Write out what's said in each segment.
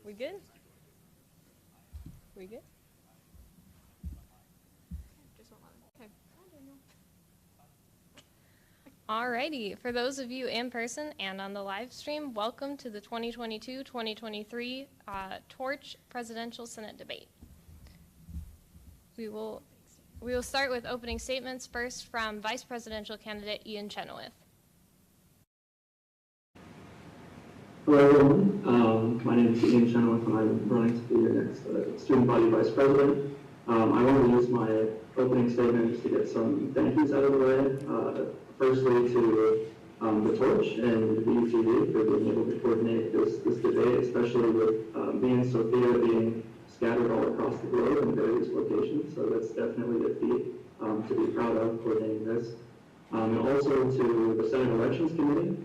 We good? We good? Okay. Alrighty, for those of you in person and on the live stream, welcome to the 2022-2023 Torch Presidential Senate Debate. We will start with opening statements, first from Vice Presidential candidate Ian Chenoweth. Hello everyone, my name is Ian Chenoweth and I'm running to be your next student body vice president. I wanted to use my opening statement just to get some thank yous out of the way. Firstly to the Torch and the UTV for being able to coordinate this debate, especially with me and Sophia being scattered all across the globe in various locations. So that's definitely a feat to be proud of, coordinating this. And also to the Senate Elections Committee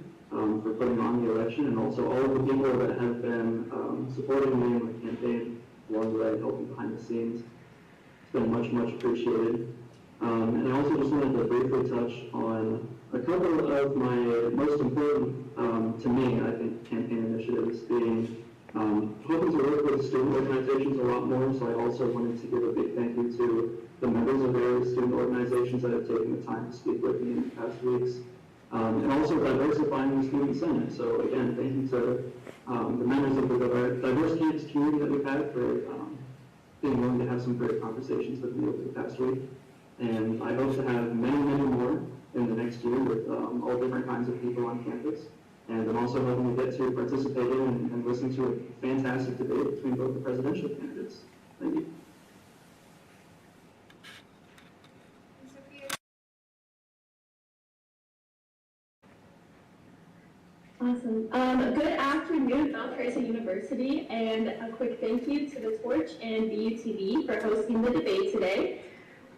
for putting on the election, and also all of the people that have been supporting me in the campaign along the way, helping behind the scenes. It's been much, much appreciated. And I also just wanted to briefly touch on a couple of my most important, to me, I think, campaign initiatives, being hoping to work with student organizations a lot more. So I also wanted to give a big thank you to the members of various student organizations that have taken the time to speak with me in the past weeks. And also diversifying the student senate. So again, thank you to the members of the diverse campus community that we've had for being willing to have some great conversations with me over the past week. And I hope to have many, many more in the next year with all different kinds of people on campus. And I'm also hoping to get to participate in and listen to a fantastic debate between both the presidential candidates. Thank you. Awesome. Good afternoon, Valparaiso University, and a quick thank you to the Torch and BUTV for hosting the debate today.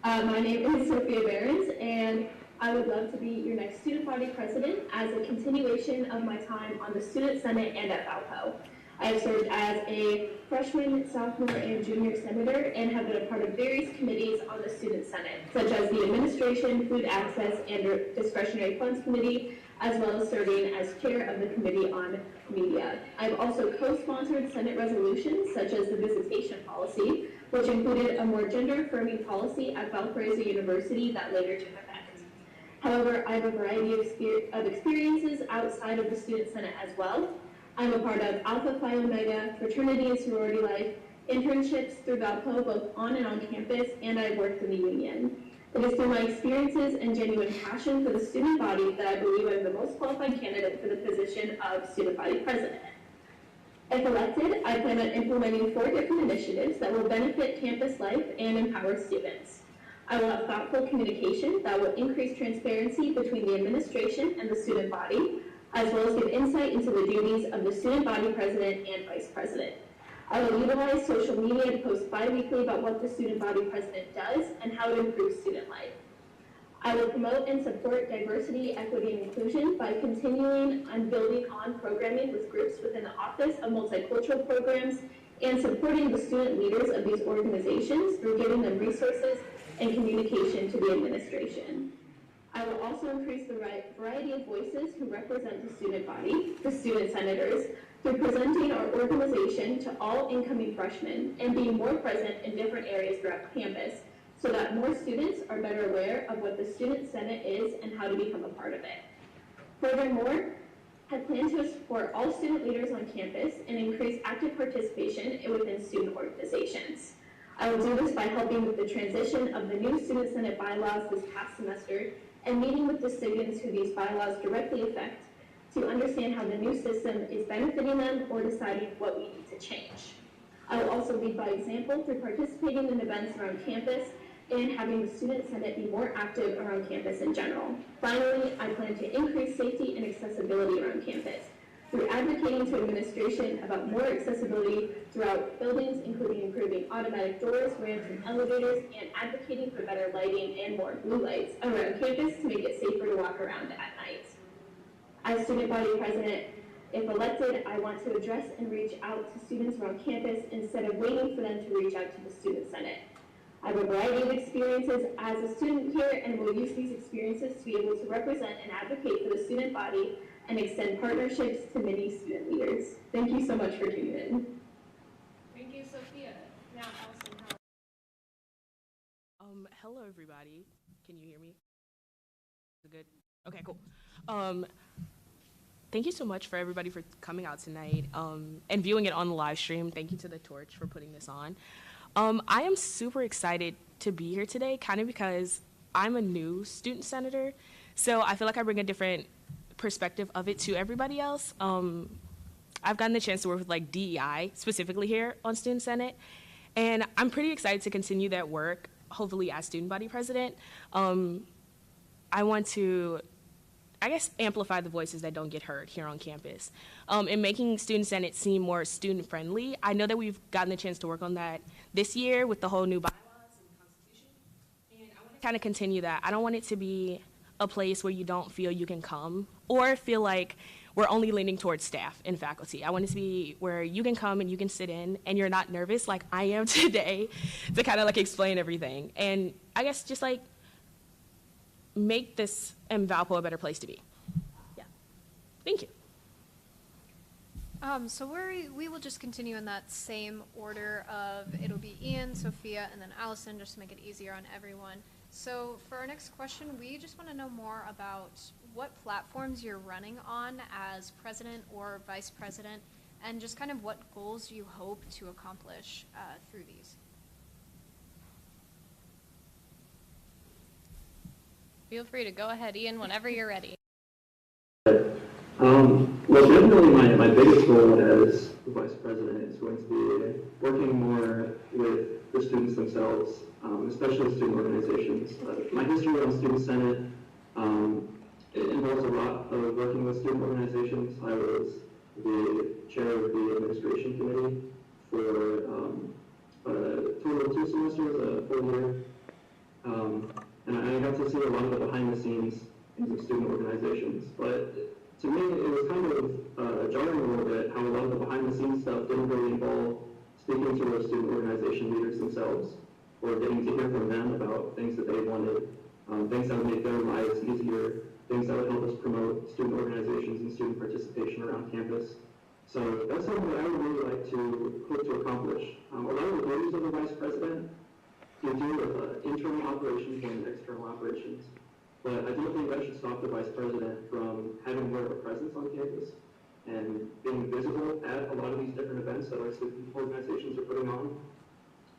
My name is Sophia Behrens, and I would love to be your next student body president as a continuation of my time on the Student Senate and at Valpo. I have served as a freshman, sophomore, and junior senator and have been a part of various committees on the Student Senate, such as the Administration, Food Access, and Discretionary Funds Committee, as well as serving as chair of the Committee on Media. I've also co-sponsored Senate resolutions, such as the visitation policy, which included a more gender-affirming policy at Valparaiso University that later took effect. However, I have a variety of experiences outside of the Student Senate as well. I'm a part of Alpha Phi Omega, fraternity and sorority life, internships through Valpo, both on and on campus, and I've worked in the union. It is through my experiences and genuine passion for the student body that I believe I'm the most qualified candidate for the position of student body president. If elected, I plan on implementing 4 different initiatives that will benefit campus life and empower students. I will have thoughtful communication that will increase transparency between the administration and the student body, as well as give insight into the duties of the student body president and vice president. I will utilize social media to post bi-weekly about what the student body president does and how it improves student life. I will promote and support diversity, equity, and inclusion by continuing and building on programming with groups within the Office of Multicultural Programs and supporting the student leaders of these organizations through giving them resources and communication to the administration. I will also increase the variety of voices who represent the student body, the student senators, through presenting our organization to all incoming freshmen and being more present in different areas throughout campus so that more students are better aware of what the Student Senate is and how to become a part of it. Furthermore, I plan to support all student leaders on campus and increase active participation within student organizations. I will do this by helping with the transition of the new Student Senate bylaws this past semester and meeting with the students who these bylaws directly affect to understand how the new system is benefiting them or deciding what we need to change. I will also lead by example through participating in events around campus and having the Student Senate be more active around campus in general. Finally, I plan to increase safety and accessibility around campus through advocating to administration about more accessibility throughout buildings, including improving automatic doors, ramps, and elevators, and advocating for better lighting and more blue lights around campus to make it safer to walk around at night. As student body president, if elected, I want to address and reach out to students around campus instead of waiting for them to reach out to the Student Senate. I have a variety of experiences as a student here and will use these experiences to be able to represent and advocate for the student body and extend partnerships to many student leaders. Thank you so much for tuning in. Allison, Hello everybody. Can you hear me? Is it good? Okay, cool. Thank you so much for everybody for coming out tonight and viewing it on the live stream. Thank you to the Torch for putting this on. I am super excited to be here today, kind of because I'm a new student senator, so I feel like I bring a different perspective of it to everybody else. I've gotten the chance to work with like DEI specifically here on Student Senate, and I'm pretty excited to continue that work, hopefully as student body president. I want to, I guess, amplify the voices that don't get heard here on campus. And making Student Senate seem more student-friendly. I know that we've gotten the chance to work on that this year with the whole new bylaws and constitution. And I want to kind of continue that. I don't want it to be a place where you don't feel you can come or feel like we're only leaning towards staff and faculty. I want it to be where you can come and you can sit in and you're not nervous like I am today to kind of like explain everything. And I guess just like make this and Valpo a better place to be. Yeah. Thank you. So we will just continue in that same order of it'll be Ian, Sophia, and then Allison, just to make it easier on everyone. So for our next question, we just want to know more about what platforms you're running on as president or vice president, and just kind of what goals you hope to accomplish through these. feel free to go ahead, Ian, whenever you're ready. Well, definitely my biggest goal as the vice president is going to be working more with the students themselves, especially student organizations. My history on Student Senate, it involves a lot of working with student organizations. I was the chair of the administration committee for a total of 2 semesters, a full year. And I got to see a lot of the behind the scenes in student organizations. But to me, it was kind of jarring a little bit how a lot of the behind the scenes stuff didn't really involve speaking to those student organization leaders themselves or getting to hear from them about things that they wanted, things that would make their lives easier, things that would help us promote student organizations and student participation around campus. So that's something that I would really like to hope to accomplish. A lot of the duties of the vice president to do with internal operations and external operations. But I don't think that should stop the vice president from having more of a presence on campus and being visible at a lot of these different events that our student organizations are putting on.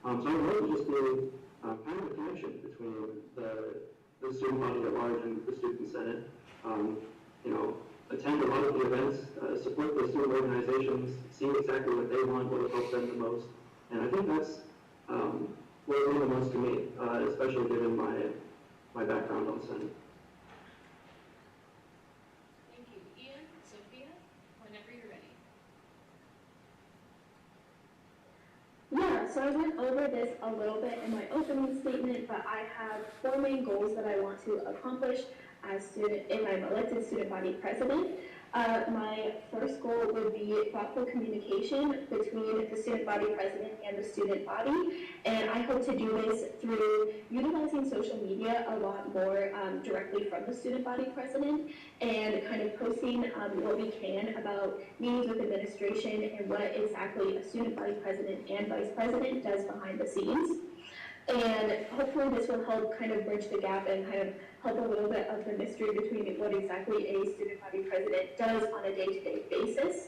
So I would love to just be kind of a connection between the student body at large and the student senate. You know, attend a lot of the events, support the student organizations, see exactly what they want, what will help them the most. And I think that's what will mean the most to me, especially given my background on Senate. Thank you. Ian, Sophia, whenever you're ready. Yeah, so I went over this a little bit in my opening statement, but I have 4 main goals that I want to accomplish if I'm elected student body president. My first goal would be thoughtful communication between the student body president and the student body, and I hope to do this through utilizing social media a lot more directly from the student body president and kind of posting what we can about meetings with administration and what exactly a student body president and vice president does behind the scenes. And hopefully this will help kind of bridge the gap and kind of help a little bit of the mystery between what exactly a student body president does on a day-to-day basis.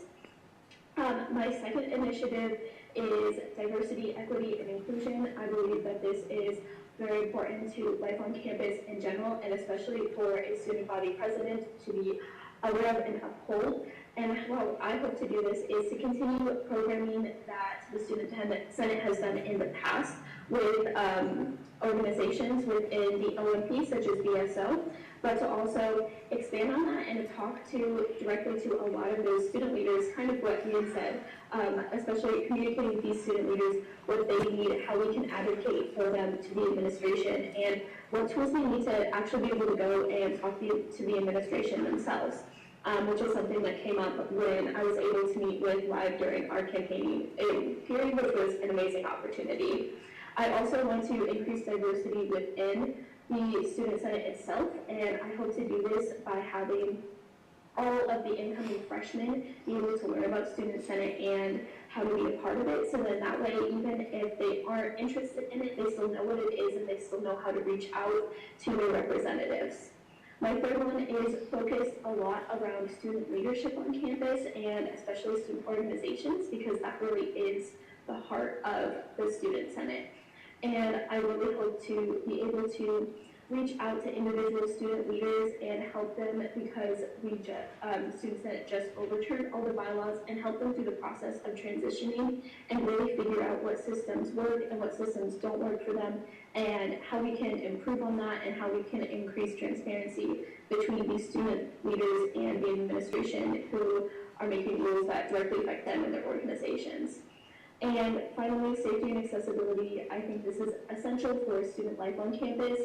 My second initiative is diversity, equity, and inclusion. I believe that this is very important to life on campus in general, and especially for a student body president to be aware of and uphold. And what I hope to do this is to continue programming that the Student Senate has done in the past with organizations within the OMP, such as BSO, but to also expand on that and to talk directly to a lot of those student leaders, kind of what Ian said, especially communicating with these student leaders what they need, how we can advocate for them to the administration, and what tools they need to actually be able to go and talk to the administration themselves. Which is something that came up when I was able to meet with Live during our campaigning period, which was an amazing opportunity. I also want to increase diversity within the Student Senate itself, and I hope to do this by having all of the incoming freshmen be able to learn about Student Senate and how to be a part of it. So then that way, even if they aren't interested in it, they still know what it is and they still know how to reach out to their representatives. My third one is focused a lot around student leadership on campus and especially student organizations, because that really is the heart of the Student Senate. And I really hope to be able to reach out to individual student leaders and help them, because Student Senate just overturned all the bylaws, and help them through the process of transitioning and really figure out what systems work and what systems don't work for them, and how we can improve on that and how we can increase transparency between these student leaders and the administration who are making rules that directly affect them and their organizations. And finally, safety and accessibility. I think this is essential for student life on campus,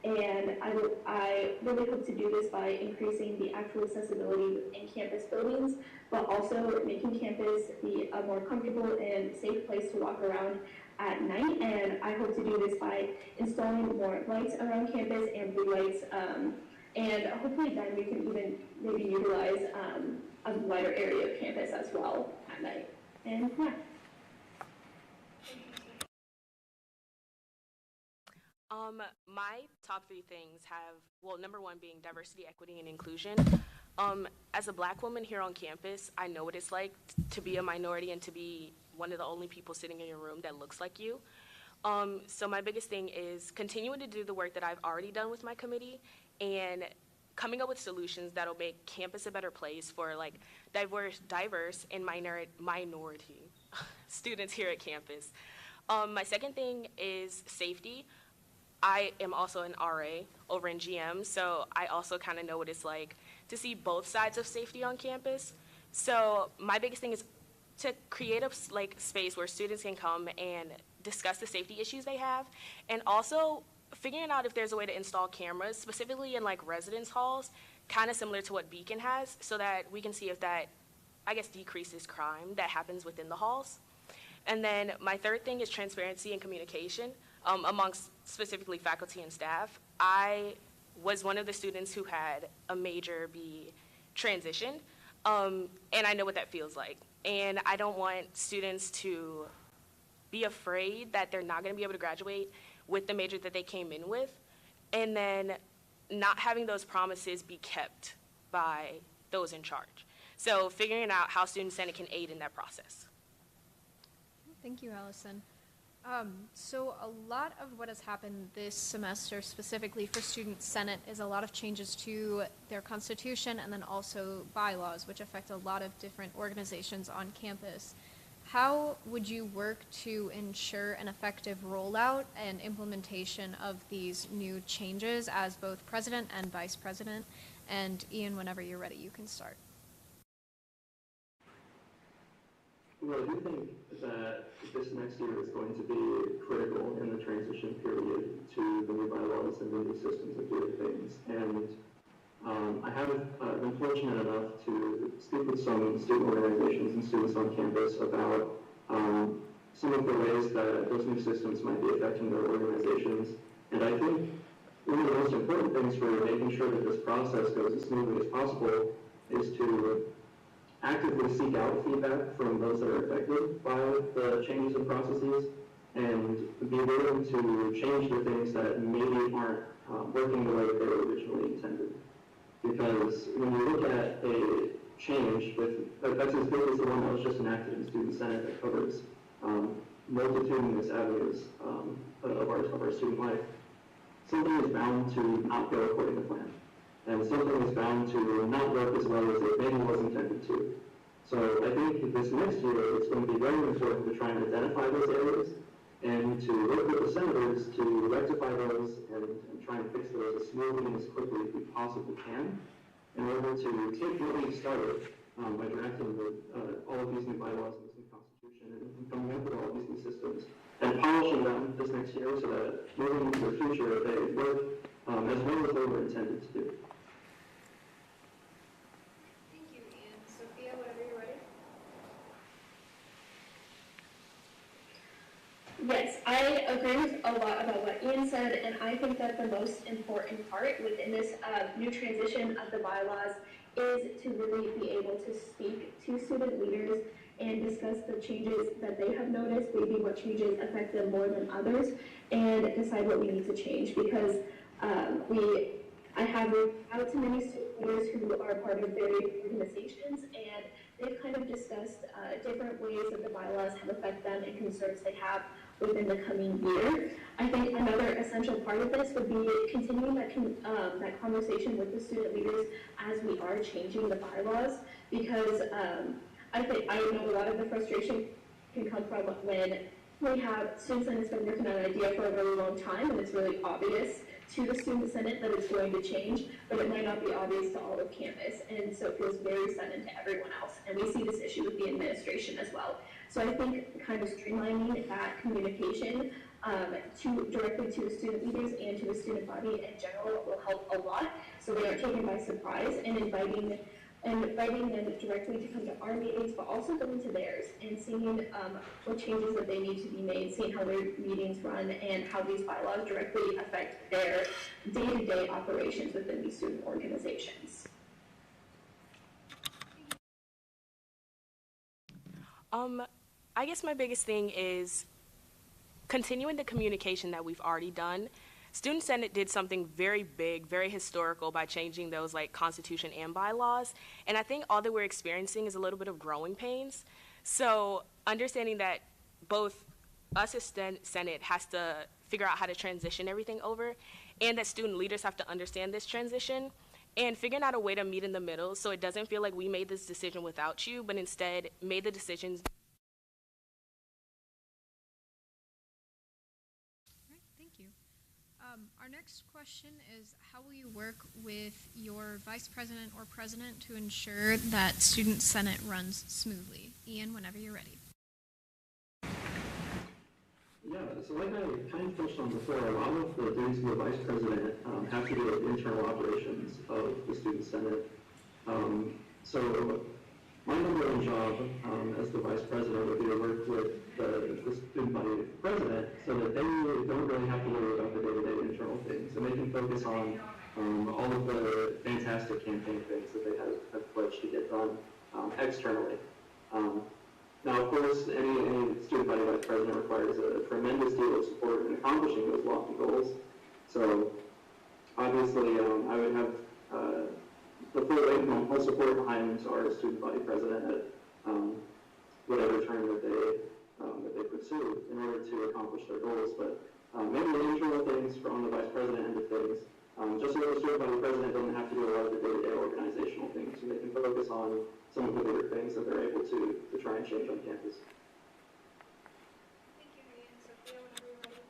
and I really hope to do this by increasing the actual accessibility in campus buildings, but also making campus be a more comfortable and safe place to walk around at night. And I hope to do this by installing more lights around campus and blue lights, and hopefully then we can even maybe utilize a wider area of campus as well at night. And yeah. My top three things have, well, number one being diversity, equity, and inclusion. As a Black woman here on campus, I know what it's like to be a minority and to be one of the only people sitting in your room that looks like you. So my biggest thing is continuing to do the work that I've already done with my committee and coming up with solutions that'll make campus a better place for like diverse and minority students here at campus. My second thing is safety. I am also an RA over in GM, so I also kind of know what it's like to see both sides of safety on campus. So my biggest thing is to create a space where students can come and discuss the safety issues they have, and also figuring out if there's a way to install cameras, specifically in like residence halls, kind of similar to what Beacon has, so that we can see if that, I guess, decreases crime that happens within the halls. And then my third thing is transparency and communication amongst specifically faculty and staff. I was one of the students who had a major be transitioned, and I know what that feels like. And I don't want students to be afraid that they're not gonna be able to graduate with the major that they came in with, and then not having those promises be kept by those in charge. So figuring out how Student Senate can aid in that process. Thank you, Allison. So a lot of what has happened this semester, specifically for Student Senate, is a lot of changes to their constitution and then also bylaws, which affect a lot of different organizations on campus. How would you work to ensure an effective rollout and implementation of these new changes as both president and vice president? And Ian, whenever you're ready, you can start. Well, I do think that this next year is going to be critical in the transition period to the new bylaws and the new systems of doing things. And I have been fortunate enough to speak with some student organizations and students on campus about some of the ways that those new systems might be affecting their organizations. And I think one of the most important things for making sure that this process goes as smoothly as possible is to actively seek out feedback from those that are affected by the changes in processes and be willing to change the things that maybe aren't working the way they were originally intended. Because when you look at a change that's as big as the one that was just enacted in Student Senate that covers multitudinous avenues of our student life, something is bound to not go according to plan. And something is bound to not work as well as it maybe was intended to. So I think this next year, it's going to be very important to try and identify those areas and to work with the senators to rectify those and try and fix those as smoothly and as quickly as we possibly can in order to take what we've started by drafting all of these new bylaws and this new constitution and coming up with all of these new systems and polishing them this next year so that moving into the future, they work as well as they were intended to do. Thank you, Ian. Sophia, whenever you're ready. Yes, I agree with a lot about what Ian said, and I think that the most important part within this new transition of the bylaws is to really be able to speak to student leaders and discuss the changes that they have noticed, maybe what changes affect them more than others, and decide what we need to change. Because I have reached out to many student leaders who are part of various organizations, and they've kind of discussed different ways that the bylaws have affected them and concerns they have within the coming year. I think another essential part of this would be continuing that conversation with the student leaders as we are changing the bylaws, because I know a lot of the frustration can come from when we have student senate that's been working on an idea for a really long time, and it's really obvious to the student senate that it's going to change, but it might not be obvious to all of campus, and so it feels very sudden to everyone else. And we see this issue with the administration as well. So I think kind of streamlining that communication directly to the student leaders and to the student body in general will help a lot, so they aren't taken by surprise, and inviting them directly to come to our meetings, but also going to theirs and seeing what changes that they need to be made, seeing how their meetings run, and how these bylaws directly affect their day-to-day operations within these student organizations. I guess my biggest thing is continuing the communication that we've already done. Student Senate did something very big, very historical by changing those like constitution and bylaws. And I think all that we're experiencing is a little bit of growing pains. So understanding that both us as Senate has to figure out how to transition everything over, and that student leaders have to understand this transition, and figuring out a way to meet in the middle so it doesn't feel like we made this decision without you, but instead made the decisions. All right, thank you. Our next question is, how will you work with your vice president or president to ensure that student senate runs smoothly? Ian, whenever you're ready. Yeah, so like I kind of touched on before, a lot of the duties of the vice president have to do with internal operations of the student senate. So my number one job as the vice president would be to work with the student body president so that they don't really have to worry about the day-to-day internal things, and they can focus on all of the fantastic campaign things that they have pledged to get done externally. Now, of course, any student body vice president requires a tremendous deal of support in accomplishing those lofty goals. So, obviously, I would have the full support behind our student body president at whatever term that they pursue in order to accomplish their goals. But maybe the internal things from the vice president end of things, just so that the student body president doesn't have to do a lot of the day-to-day organizational things, so they can focus on some of the bigger things that they're able to try and change on campus. Thank you, Ian. Sophia, whenever you're ready.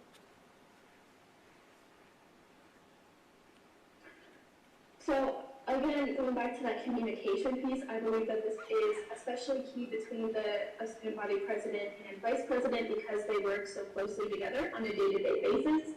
So again, going back to that communication piece, I believe that this is especially key between a student body president and vice president, because they work so closely together on a day-to-day basis.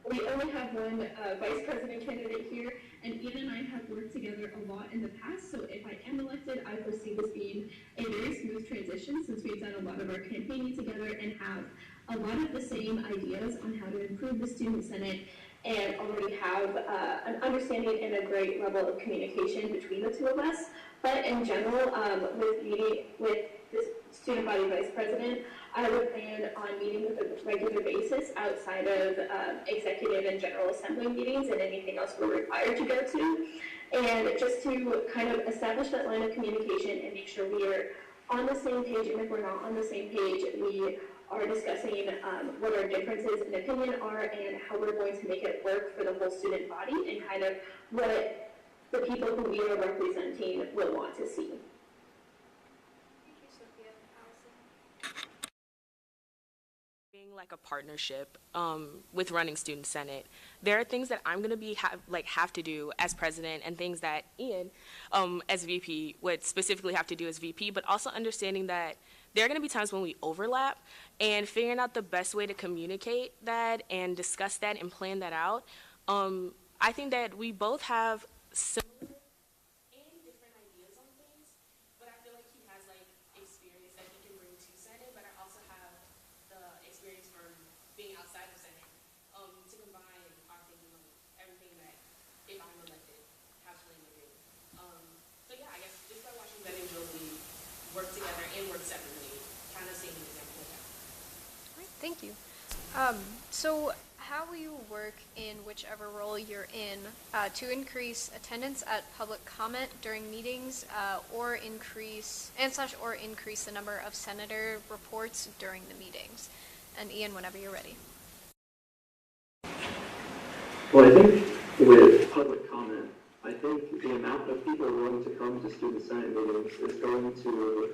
We only have one vice president candidate here, and Ian and I have worked together a lot in the past, so if I am elected, I foresee this being a very smooth transition, since we've done a lot of our campaigning together and have a lot of the same ideas on how to improve the student senate, and already have an understanding and a great level of communication between the two of us. But in general, with meeting with this student body vice president, I would plan on meeting with a regular basis outside of executive and general assembly meetings and anything else we're required to go to, and just to kind of establish that line of communication and make sure we are on the same page, and if we're not on the same page, we are discussing what our differences in opinion are and how we're going to make it work for the whole student body, and kind of what the people who we are representing will want to see. Thank you, Sophia. Allison? Being like a partnership with running student senate, there are things that I'm going to have to do as president, and things that Ian as VP would specifically have to do as VP, but also understanding that there are going to be times when we overlap, and figuring out the best way to communicate that and discuss that and plan that out. I think that we both have similar and different ideas on things, but I feel like he has like experience that he can bring to Senate, but I also have the experience from being outside of Senate to combine our thinking on everything that, if I'm elected, have planned to do. So work together and work separately, kind of seeing an example of that. All right, thank you. So how will you work in whichever role you're in to increase attendance at public comment during meetings or increase the number of senator reports during the meetings? And Ian, whenever you're ready. Well, I think with public comment, I think the amount of people willing to come to student senate meetings is going to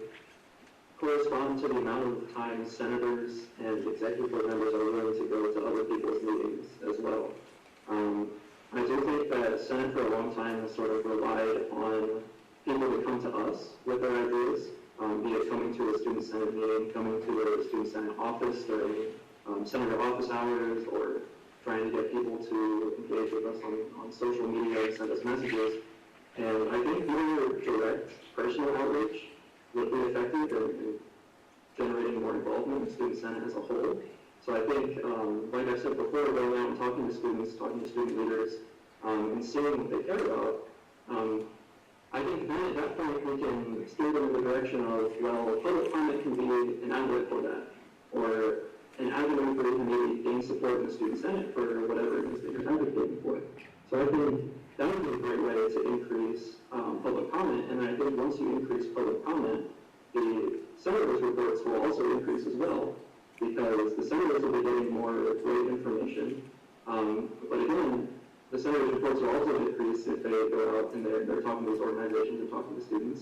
correspond to the amount of times senators and executive board members are willing to go to other people's meetings as well. I do think that Senate for a long time has sort of relied on people to come to us with their ideas, be it coming to a student senate meeting, coming to a student senate office during senator office hours, or trying to get people to engage with us on social media and send us messages. And I think more direct personal outreach would be effective in generating more involvement in the student senate as a whole. So I think, like I said before, going out and talking to students, talking to student leaders, and seeing what they care about, I think then at that point we can steer them in the direction of, well, public comment can be an outlet for that, or an avenue for you to maybe gain support in the student senate for whatever it is that you're advocating for. So I think that would be a great way to increase public comment, and I think once you increase public comment, the senators' reports will also increase as well, because the senators will be getting more great information. But again, the senators' reports will also increase if they go out and they're talking to these organizations and talking to students.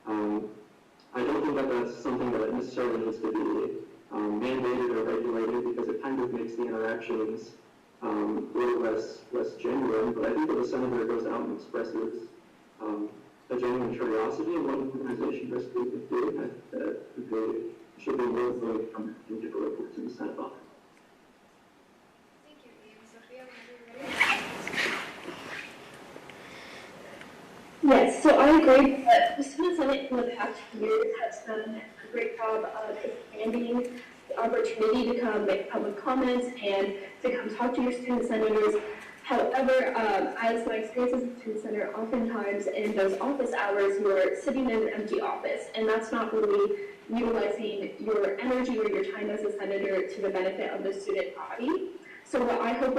I don't think that that's something that necessarily needs to be mandated or regulated, because it kind of makes the interactions a little less genuine. But I think if a senator goes out and expresses a genuine curiosity in what an organization or student is doing, that they should be more willing to come and give a report to the Senate on it. Thank you, Ian. Sophia, whenever you're ready. Yes, so I agree that the student senate in the past years has done a great job of expanding the opportunity to come make public comments and to come talk to your student senators. However, as my experience as a student senator, oftentimes in those office hours, you're sitting in an empty office, and that's not really utilizing your energy or your time as a senator to the benefit of the student body. So what I hope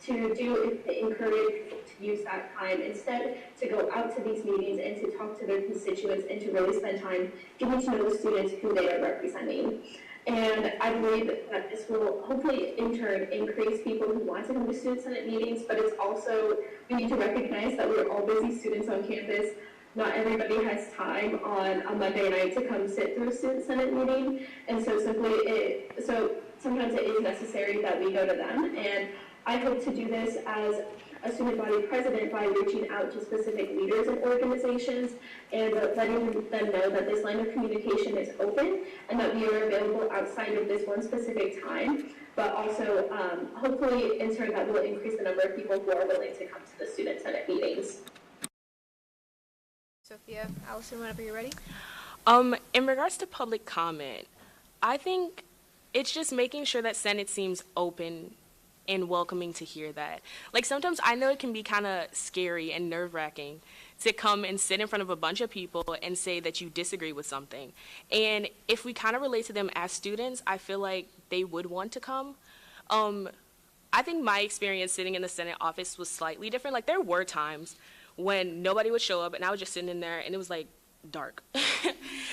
to do is to encourage people to use that time instead to go out to these meetings and to talk to their constituents and to really spend time getting to know the students who they are representing. And I believe that this will hopefully in turn increase people who want to come to student senate meetings, but it's also, we need to recognize that we're all busy students on campus. Not everybody has time on a Monday night to come sit through a student senate meeting, and so sometimes it is necessary that we go to them. And I hope to do this as a student body president by reaching out to specific leaders and organizations and letting them know that this line of communication is open and that we are available outside of this one specific time, but also hopefully in turn that will increase the number of people who are willing to come to the student senate meetings. Sophia, Allison, whenever you're ready. In regards to public comment, I think it's just making sure that Senate seems open and welcoming to hear that. Like, sometimes I know it can be kind of scary and nerve-wracking to come and sit in front of a bunch of people and say that you disagree with something. And if we kind of relate to them as students, I feel like they would want to come. I think my experience sitting in the Senate office was slightly different. Like, there were times when nobody would show up and I was just sitting in there and it was like dark.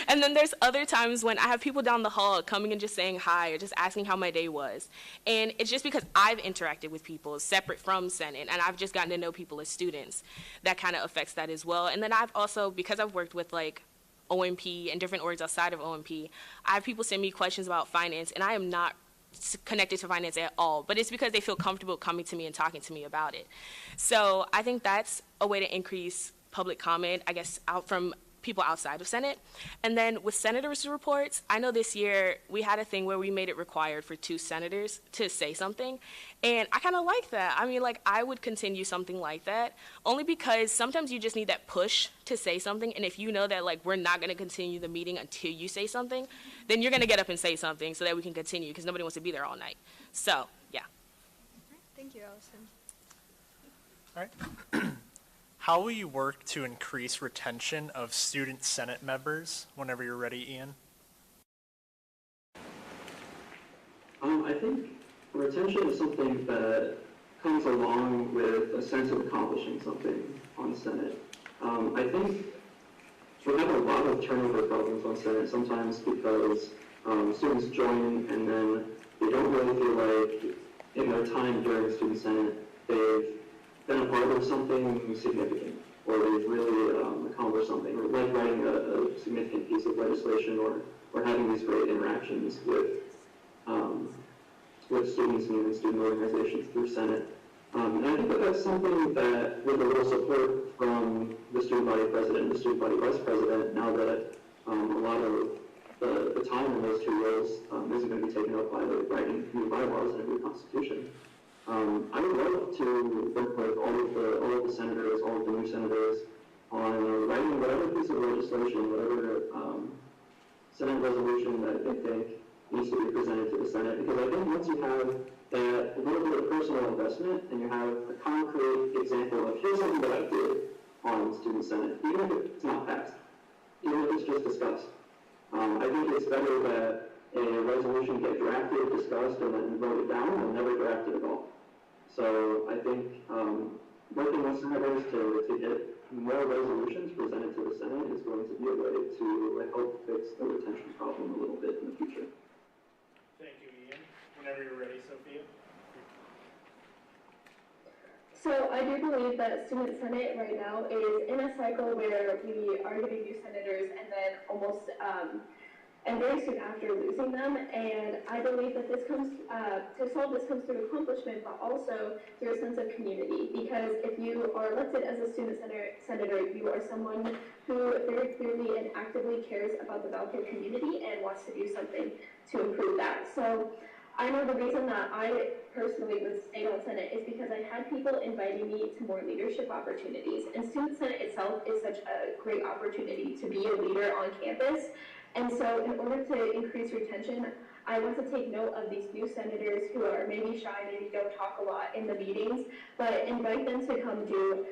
And then there's other times when I have people down the hall coming and just saying hi or just asking how my day was. And it's just because I've interacted with people separate from Senate and I've just gotten to know people as students. That kind of affects that as well. And then I've also, because I've worked with like OMP and different orgs outside of OMP, I have people send me questions about finance and I am not connected to finance at all, but it's because they feel comfortable coming to me and talking to me about it. So I think that's a way to increase public comment, I guess, out from people outside of Senate. And then with senators' reports, I know this year we had a thing where we made it required for 2 senators to say something, and I kind of like that. I mean, like, I would continue something like that, only because sometimes you just need that push to say something, and if you know that, like, we're not going to continue the meeting until you say something, then you're going to get up and say something so that we can continue, because nobody wants to be there all night. So, yeah. Thank you, Allison. All right. How will you work to increase retention of student Senate members? Whenever you're ready, Ian. I think retention is something that comes along with a sense of accomplishing something on Senate. I think we have a lot of turnover problems on Senate sometimes because students join and then they don't really feel like in their time during Student Senate they've been a part of something significant, or they've really accomplished something, or like writing a significant piece of legislation, or having these great interactions with students and student organizations through Senate. And I think that that's something that, with a little support from the student body president, the student body vice president, now that a lot of the time in those two roles isn't going to be taken up by writing new bylaws and a new constitution. I would love to work with all of the senators, all of the new senators, on writing whatever piece of legislation, whatever Senate resolution that they think needs to be presented to the Senate, because I think once you have that little bit of personal investment and you have a concrete example of here's something that I did on Student Senate, even if it's not passed, even if it's just discussed. I think it's better that a resolution get drafted, discussed, and then voted down than never drafted at all. So I think working with senators to get more resolutions presented to the Senate is going to be a way to help fix the retention problem a little bit in the future. Thank you, Ian. Whenever you're ready, Sophia. So I do believe that Student Senate right now is in a cycle where we are getting new senators and then almost, and very soon after losing them. And I believe that this comes, to solve this comes through accomplishment, but also through a sense of community. Because if you are elected as a student senator, you are someone who very clearly and actively cares about the Valpo community and wants to do something to improve that. So I know the reason that I personally would stay on Senate is because I had people inviting me to more leadership opportunities. And Student Senate itself is such a great opportunity to be a leader on campus. And so in order to increase retention, I want to take note of these new senators who are maybe shy, maybe don't talk a lot in the meetings, but invite them to come do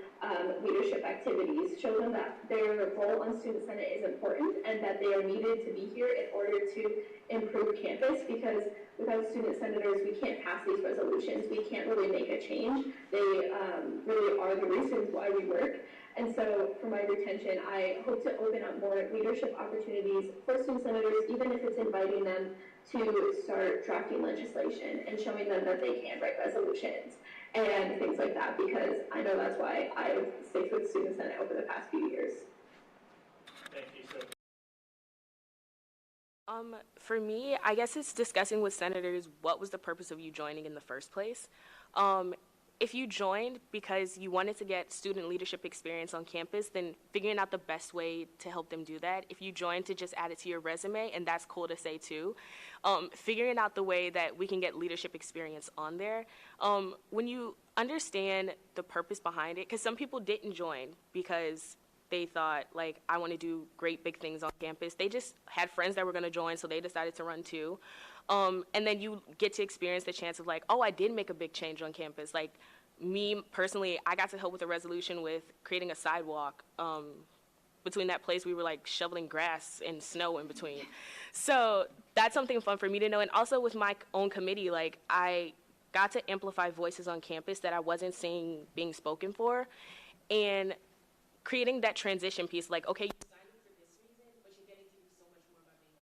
leadership activities. Show them that their role on Student Senate is important and that they are needed to be here in order to improve campus, because without student senators, we can't pass these resolutions. We can't really make a change. They really are the reasons why we work. And so for my retention, I hope to open up more leadership opportunities for student senators, even if it's inviting them to start drafting legislation and showing them that they can write resolutions and things like that, because I know that's why I've stayed with Student Senate over the past few years. Thank you, Sophia. For me, I guess it's discussing with senators what was the purpose of you joining in the first place. If you joined because you wanted to get student leadership experience on campus, then figuring out the best way to help them do that. If you joined to just add it to your resume, and that's cool to say too, figuring out the way that we can get leadership experience on there. When you understand the purpose behind it, because some people didn't join because they thought, like, I want to do great big things on campus. They just had friends that were going to join, so they decided to run too. And then you get to experience the chance of, like, oh, I did make a big change on campus. Like, me personally, I got to help with a resolution with creating a sidewalk between that place we were, like, shoveling grass and snow in between. So that's something fun for me to know. And also with my own committee, like, I got to amplify voices on campus that I wasn't seeing being spoken for. And creating that transition piece, like, okay, you signed up for this reason, but you're getting to do so much more about being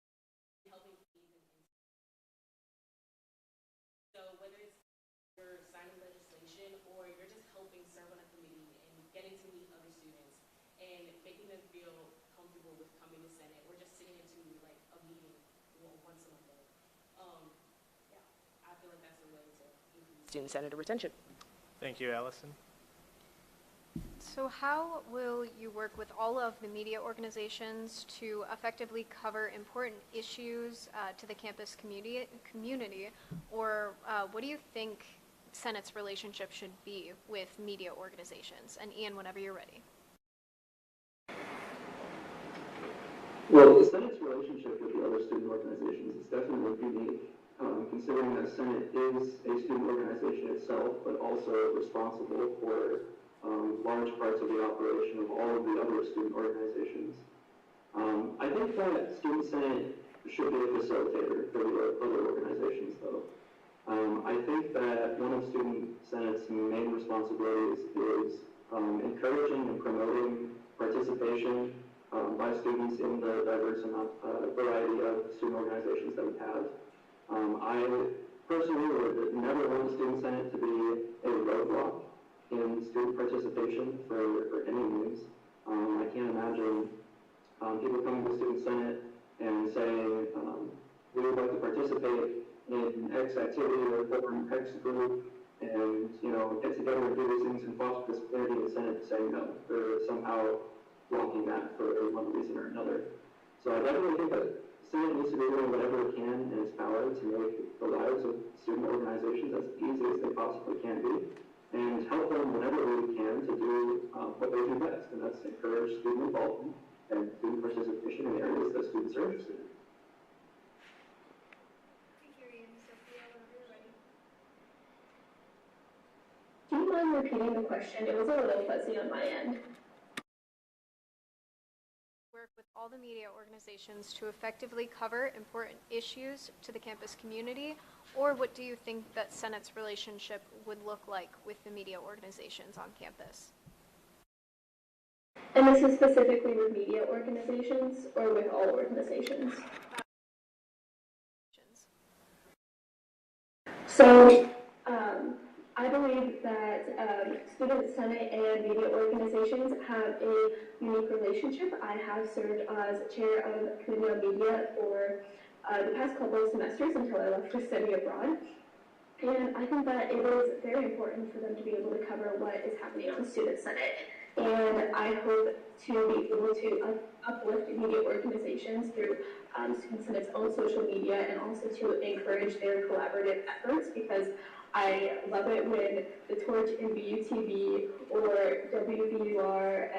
helping kids. So whether it's you're signing legislation or you're just helping serve on a committee and getting to meet other students and making them feel comfortable with coming to Senate or just sitting into like a meeting once in a day. Yeah, I feel like that's a way to increase student senator retention. Thank you, Allison. So how will you work with all of the media organizations to effectively cover important issues to the campus community, or what do you think Senate's relationship should be with media organizations? And Ian, whenever you're ready. Well, the Senate's relationship with the other student organizations is definitely unique, considering that Senate is a student organization itself, but also responsible for large parts of the operation of all of the other student organizations. I think that Student Senate should be a facilitator for the other organizations, though. I think that one of Student Senate's main responsibilities is encouraging and promoting participation by students in the diverse variety of student organizations that we have. I personally would never want the Student Senate to be a roadblock in student participation for any means. I can't imagine people coming to Student Senate and saying, we would like to participate in X activity or form X group and, get together and do these things and foster this community in the Senate saying no. They're somehow blocking that for one reason or another. So I definitely think that the Senate needs to be doing whatever it can in its power to make the lives of student organizations as easy as they possibly can be, and help them whenever we can to do what they do best, and that's encourage student involvement and student participation in areas that students are interested in. Thank you, Ian. Sophia, whenever you're ready. Do you mind repeating the question? It was a little fuzzy on my end. Work with all the media organizations to effectively cover important issues to the campus community, or what do you think that Senate's relationship would look like with the media organizations on campus? And this is specifically with media organizations or with all organizations? So, I believe that Student Senate and media organizations have a unique relationship. I have served as chair of Committee on Media for the past couple of semesters until I left to study abroad. And I think that it is very important for them to be able to cover what is happening on Student Senate. And I hope to be able to uplift media organizations through Student Senate's own social media, and also to encourage their collaborative efforts, because I love it when the Torch and BUTV or WVUR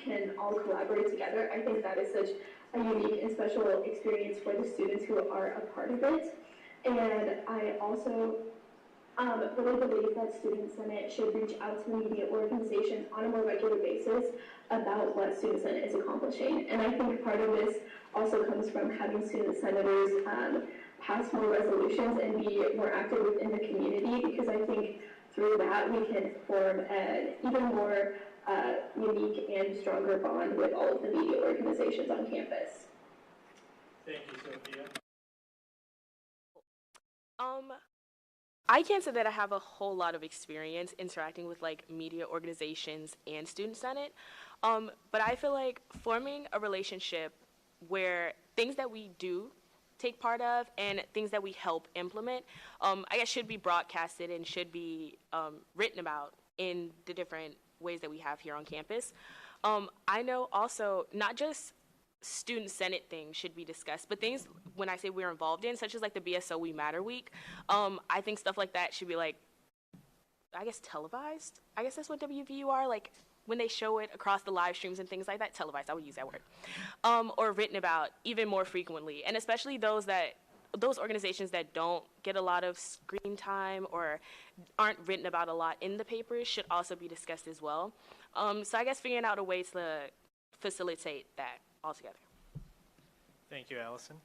can all collaborate together. I think that is such a unique and special experience for the students who are a part of it. And I also really believe that Student Senate should reach out to the media organizations on a more regular basis about what Student Senate is accomplishing. And I think part of this also comes from having student senators pass more resolutions and be more active within the community, because I think through that we can form an even more unique and stronger bond with all of the media organizations on campus. Thank you, Sophia. I can't say that I have a whole lot of experience interacting with media organizations and Student Senate, but I feel like forming a relationship where things that we do take part of and things that we help implement, I guess should be broadcasted and should be written about in the different ways that we have here on campus. I know also not just Student Senate things should be discussed, but things when I say we're involved in, such as the BSO We Matter Week, I think stuff like that should be I guess televised. I guess that's what WVUR, when they show it across the live streams and things like that, televised, I would use that word, or written about even more frequently, and especially those organizations that don't get a lot of screen time or aren't written about a lot in the papers should also be discussed as well. So I guess figuring out a way to facilitate that altogether. Thank you, Allison.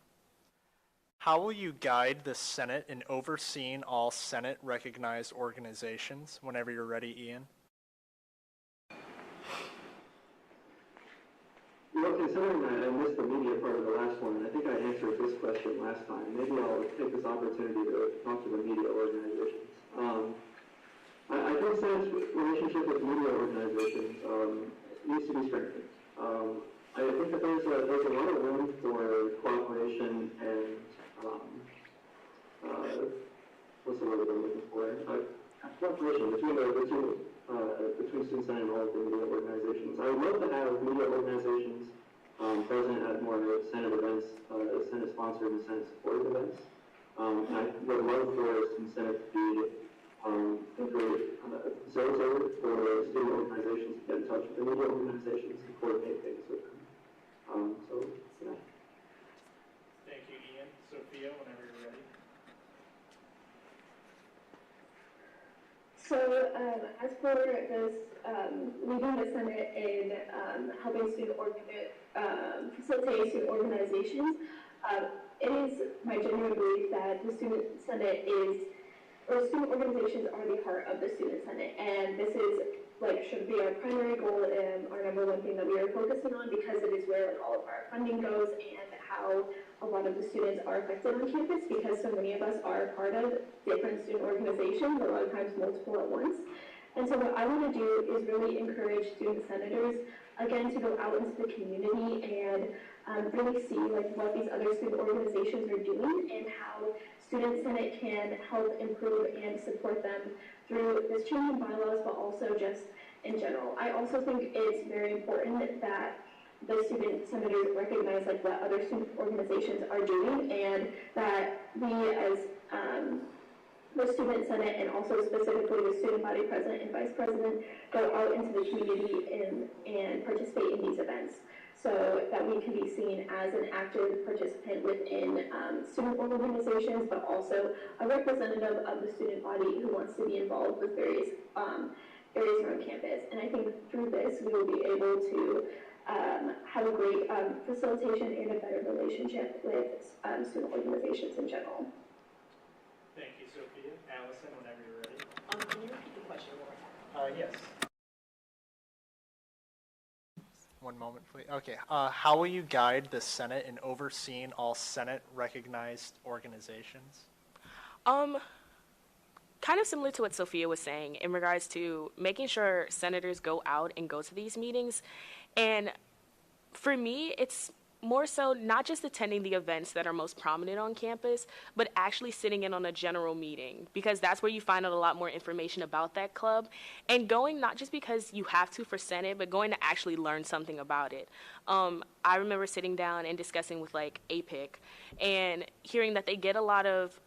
How will you guide the Senate in overseeing all Senate-recognized organizations? Whenever you're ready, Ian. Considering I missed the media part of the last one, and I think I answered this question last time, maybe I'll take this opportunity to talk to the media organizations. I think Senate's relationship with media organizations needs to be strengthened. I think that there's a lot of room for cooperation and what's the word I'm looking for? Cooperation between Student Senate and all of the media organizations. I would love to have media organizations present at more Senate events, Senate-sponsored and Senate-supported events. And I would love for Student Senate to be facilitator for student organizations to get in touch with the media organizations and coordinate things with them. So, yeah. Thank you, Ian. Sophia, whenever you're ready. As for this, leading the Senate in helping facilitate student organizations, it is my genuine belief that the Student Senate student organizations are the heart of the Student Senate, and this is should be our primary goal and our number one thing that we are focusing on, because it is where all of our funding goes and how a lot of the students are affected on campus, because so many of us are part of different student organizations, a lot of times multiple at once. And so what I want to do is really encourage student senators, again, to go out into the community and really see what these other student organizations are doing and how Student Senate can help improve and support them through this change in bylaws, but also just in general. I also think it's very important that the student senators recognize what other student organizations are doing, and that we as the Student Senate, and also specifically the student body president and vice president, go out into the community and participate in these events, so that we can be seen as an active participant within student organizations, but also a representative of the student body who wants to be involved with various areas around campus. And I think through this, we will be able to have a great facilitation and a better relationship with student organizations in general. Thank you, Sophia. Allison, whenever you're ready. Can you repeat the question one more time? Yes. One moment, please. Okay. How will you guide the Senate in overseeing all Senate-recognized organizations? Kind of similar to what Sophia was saying in regards to making sure senators go out and go to these meetings. And for me, it's more so not just attending the events that are most prominent on campus, but actually sitting in on a general meeting, because that's where you find out a lot more information about that club, and going not just because you have to for Senate, but going to actually learn something about it. I remember sitting down and discussing with APIC and hearing that they get a lot of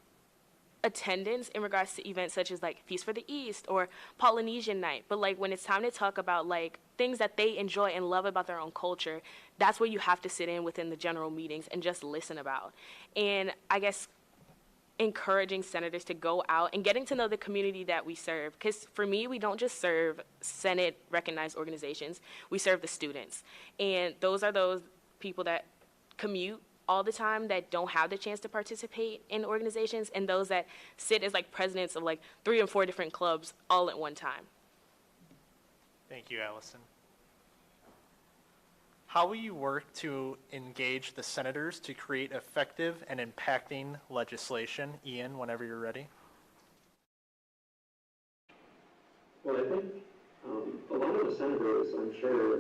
attendance in regards to events such as Feast for the East or Polynesian Night, but when it's time to talk about things that they enjoy and love about their own culture, that's where you have to sit in within the general meetings and just listen about. And I guess encouraging senators to go out and getting to know the community that we serve, because for me, we don't just serve Senate recognized organizations, we serve the students, and those are those people that commute all the time that don't have the chance to participate in organizations, and those that sit as presidents of 3 or 4 different clubs all at one time. Thank you, Allison. How will you work to engage the senators to create effective and impacting legislation? Ian, whenever you're ready. Well, I think a lot of the senators, I'm sure,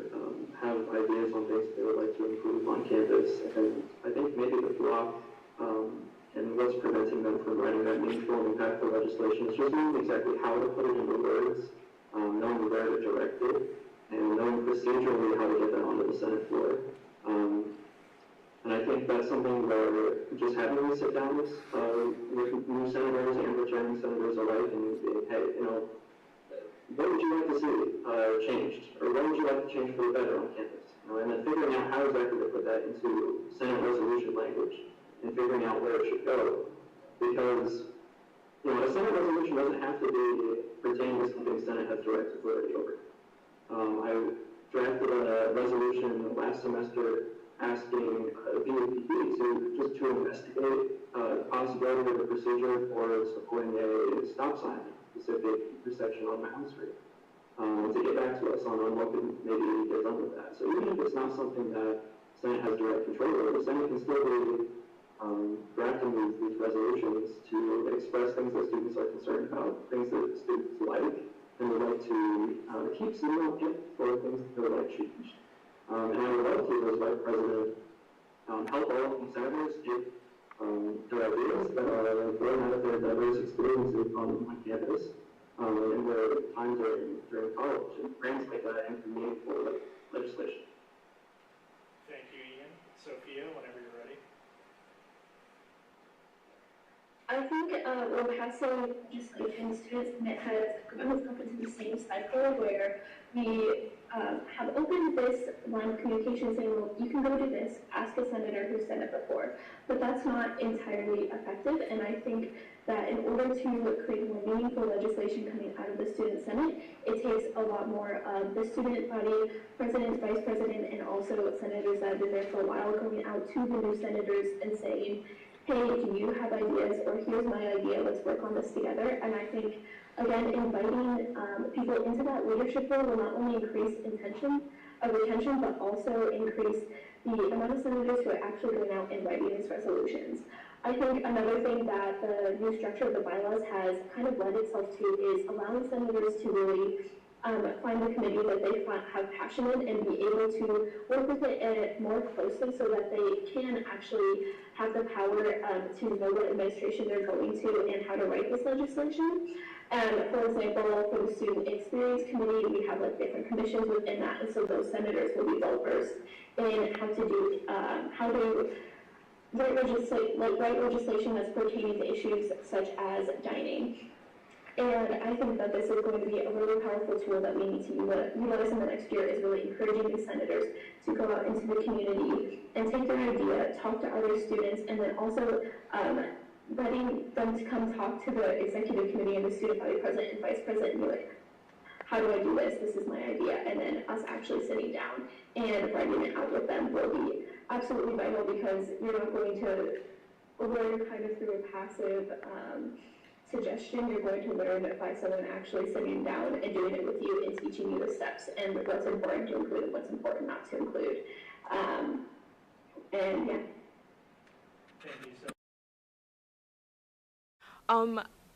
have ideas on things they would like to improve on campus, and I think maybe the block and what's preventing them from writing that meaningful and impactful legislation is just knowing exactly how to put it into words, knowing where to direct it, and knowing procedurally how to get that onto the Senate floor. And I think that's something where just having these sit-downs with new senators and returning senators alike, and hey, what would you like to see changed, or what would you like to change for the better on campus? And then figuring out how exactly to put that into Senate resolution language, and figuring out where it should go. Because a Senate resolution doesn't have to be pertaining to something the Senate has direct authority over. I drafted a resolution last semester asking VOPD to investigate the possibility of a procedure for supporting a stop sign at a specific intersection on Mountain Street. To get back to us on what could maybe get done with that. So even if it's not something that the Senate has direct control over, the Senate can still be drafting these resolutions to express things that students are concerned about, things that students like, and would like to keep sitting on it for things that they would like changed. And I would love to, as Vice President, help all of the senators get their ideas that are growing out of their diverse experiences on campus, and their time during college, and translate that into meaningful legislation. Thank you, Ian. Sophia, whenever you're ready. I think we're passing just like in students has moved up into the same cycle where we have opened this line of communication saying, well, you can go do this, ask a senator who's done it before, but that's not entirely effective. And I think that in order to create more meaningful legislation coming out of the student senate, it takes a lot more of the student body, president, vice president, and also senators that have been there for a while going out to the new senators and saying, hey, do you have ideas, or here's my idea, let's work on this together. And I think, again, inviting people into that leadership role will not only increase retention, but also increase the amount of senators who are actually going out and writing these resolutions. I think another thing that the new structure of the bylaws has kind of led itself to is allowing senators to really find a committee that they have passion in and be able to work with it more closely so that they can actually have the power to know what administration they're going to and how to write this legislation. For example, for the Student Experience Committee, we have like different commissions within that, and so those senators will be well versed in how to write legislation that's pertaining to issues such as dining. And I think that this is going to be a really powerful tool that we need to utilize in the next year, is really encouraging these senators to go out into the community and take their idea, talk to other students, and then also letting them to come talk to the executive committee and the student body president and vice president and be like, how do I do this? This is my idea. And then us actually sitting down and writing it out with them will be absolutely vital, because you're not going to learn kind of through a passive suggestion. You're going to learn by someone actually sitting down and doing it with you and teaching you the steps and what's important to include and what's important not to include. And yeah.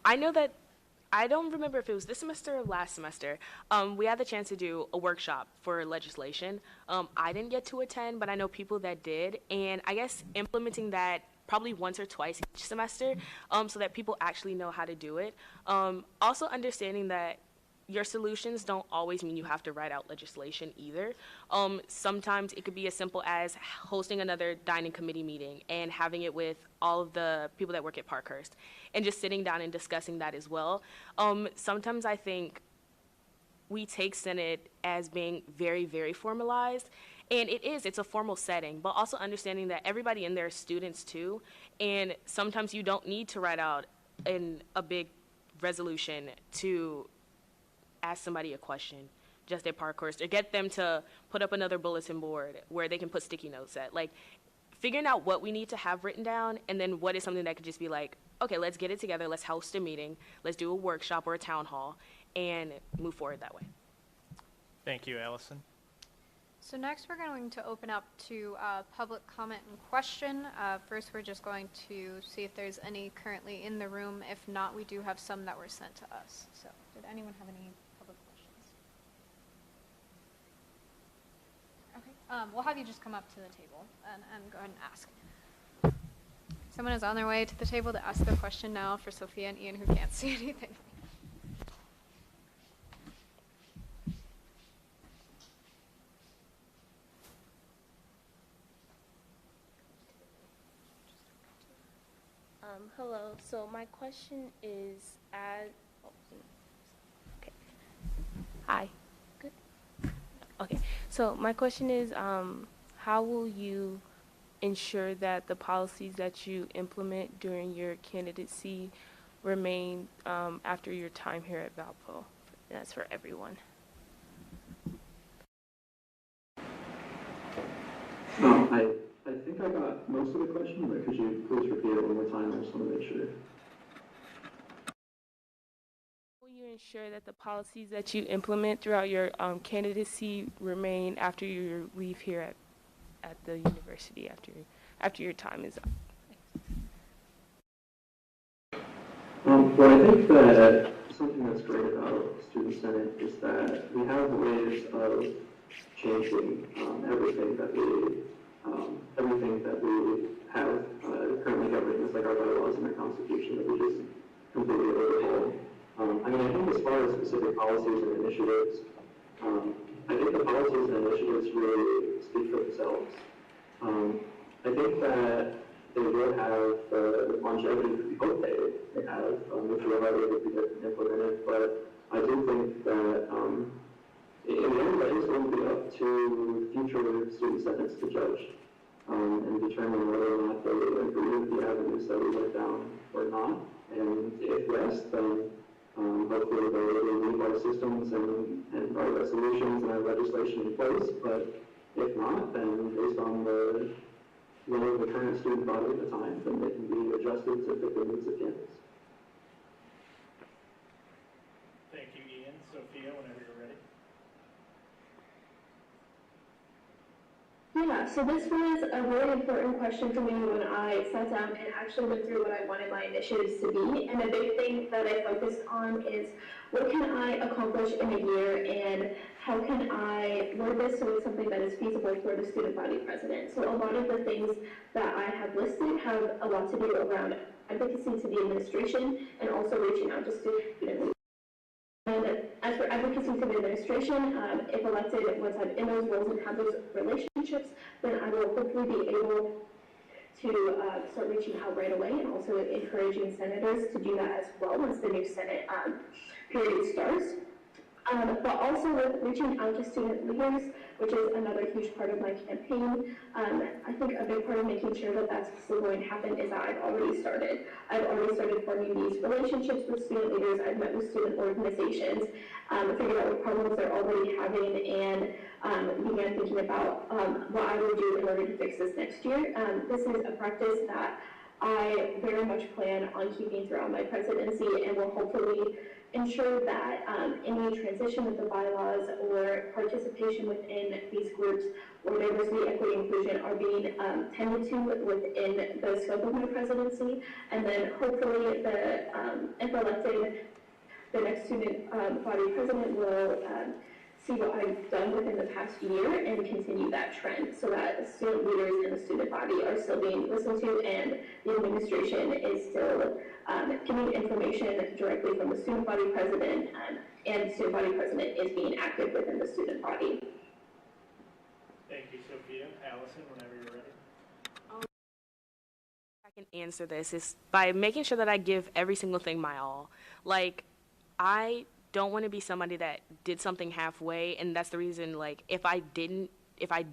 I know that, I don't remember if it was this semester or last semester, we had the chance to do a workshop for legislation. I didn't get to attend, but I know people that did, and I guess implementing that probably once or twice each semester, so that people actually know how to do it. Also understanding that your solutions don't always mean you have to write out legislation either. Sometimes it could be as simple as hosting another dining committee meeting and having it with all of the people that work at Parkhurst and just sitting down and discussing that as well. Sometimes I think we take Senate as being very, very formalized, and it's a formal setting, but also understanding that everybody in there is students too, and sometimes you don't need to write out a big resolution to ask somebody a question just at Parkhurst, or get them to put up another bulletin board where they can put sticky notes at. Like, figuring out what we need to have written down, and then what is something that could just be like, okay, let's get it together, let's host a meeting, let's do a workshop or a town hall, and move forward that way. Thank you, Allison. So next we're going to open up to public comment and question. First we're just going to see if there's any currently in the room. If not, we do have some that were sent to us. So did anyone have any public questions? Okay, we'll have you just come up to the table and go ahead and ask. Someone is on their way to the table to ask the question now for Sophia and Ian, who can't see anything. Hello. So my question is, okay. Hi. Good. Okay. So my question is, how will you ensure that the policies that you implement during your candidacy remain after your time here at Valpo? That's for everyone. I think I got most of the question, but could you please repeat it one more time? I just want to make sure. Will you ensure that the policies that you implement throughout your candidacy remain after you leave here at the university, after your time is up? Well, I think that something that's great about Student Senate is that we have ways of changing everything that we have currently governing us, like our bylaws and our constitution, that we just completely overhaul. I mean, I think as far as specific policies and initiatives, I think the policies and initiatives really speak for themselves. I think that they will have the longevity that we hope they have if we are able to get implemented. But I do think that in the end, that is going to be up to future student senates to judge and determine whether or not they agree with the avenues that we went down or not. And if yes, then hopefully they will leave our systems and our resolutions and our legislation in place. But if not, then based on the will of the current student body at the time, then they can be adjusted to fit the needs of campus. Thank you, Ian. Sophia, whenever you're ready. Yeah, so this was a really important question for me when I sat down and actually went through what I wanted my initiatives to be. And a big thing that I focused on is what can I accomplish in a year and how can I word this so it's something that is feasible for the student body president. So a lot of the things that I have listed have a lot to do around advocacy to the administration and also reaching out to student leaders. And as for advocacy to the administration, if elected, once I'm in those roles and have those relationships, then I will hopefully be able to start reaching out right away and also encouraging senators to do that as well once the new Senate period starts. But also with reaching out to student leaders, which is another huge part of my campaign. I think a big part of making sure that that's still going to happen is that I've already started. I've already started forming these relationships with student leaders. I've met with student organizations, figured out what problems they're already having, and began thinking about what I will do in order to fix this next year. This is a practice that I very much plan on keeping throughout my presidency and will hopefully ensure that any transition of the bylaws or participation within these groups or diversity, equity, inclusion are being tended to within the scope of my presidency. And then hopefully if elected, the next student body president will see what I've done within the past year and continue that trend so that student leaders in the student body are still being listened to and the administration is still giving information directly from the student body president and the student body president is being active within the student body. Thank you, Sophia. Allison, whenever you're ready. I can answer this is by making sure that I give every single thing my all. Like, I don't want to be somebody that did something halfway, and that's the reason, like, if I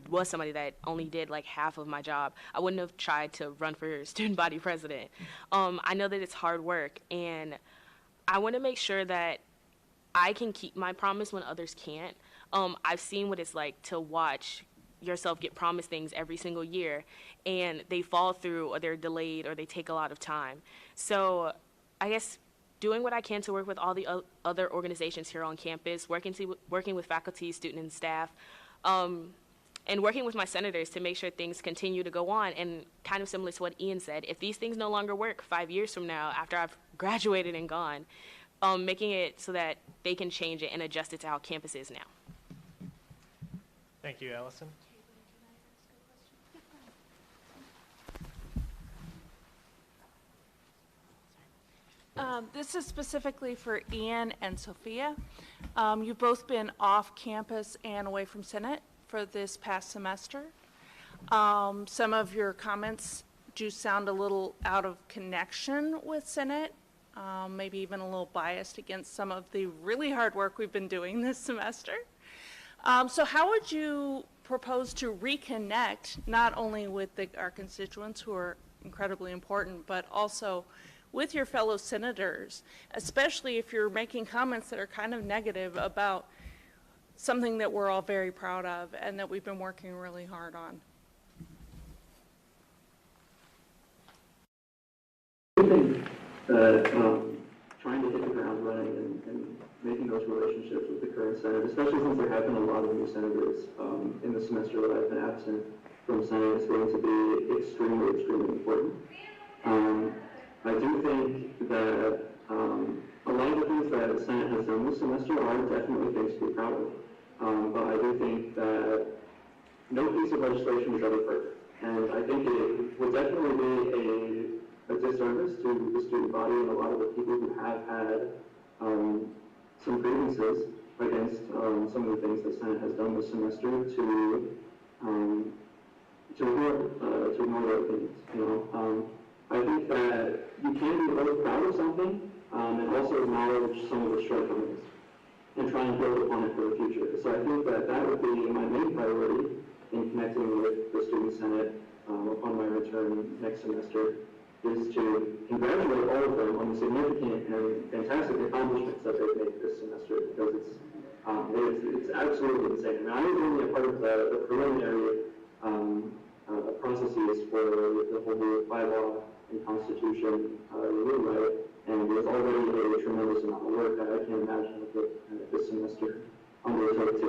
was somebody that only did like half of my job, I wouldn't have tried to run for student body president. I know that it's hard work, and I want to make sure that I can keep my promise when others can't. I've seen what it's like to watch yourself get promised things every single year, and they fall through, or they're delayed, or they take a lot of time. So I guess doing what I can to work with all the other organizations here on campus, working with faculty, student, and staff, and working with my senators to make sure things continue to go on. And kind of similar to what Ian said, if these things no longer work 5 years from now, after I've graduated and gone, making it so that they can change it and adjust it to how campus is now. Thank you, Allison. This is specifically for Ian and Sophia. You've both been off campus and away from Senate for this past semester. Some of your comments do sound a little out of connection with Senate, maybe even a little biased against some of the really hard work we've been doing this semester. So how would you propose to reconnect not only with our constituents who are incredibly important, but also with your fellow senators, especially if you're making comments that are kind of negative about something that we're all very proud of and that we've been working really hard on? I think that trying to hit the ground running and making those relationships with the current Senate, especially since there have been a lot of new senators in the semester that I've been absent from Senate, is going to be extremely, extremely important. I do think that a lot of the things that the Senate has done this semester are definitely things to be proud of. But I do think that no piece of legislation is ever perfect. And I think it would definitely be a disservice to the student body and a lot of the people who have had some grievances against some of the things the Senate has done this semester to ignore their opinions. I think that you can be both proud of something and also acknowledge some of the shortcomings and try and build upon it for the future. So I think that that would be my main priority in connecting with the Student Senate upon my return next semester, is to congratulate all of them on the significant and fantastic accomplishments that they've made this semester, because it's absolutely insane. And I was only a part of the preliminary processes for the whole bylaw and constitution rewrite, and there's already a tremendous amount of work that I can't imagine that this semester undertook to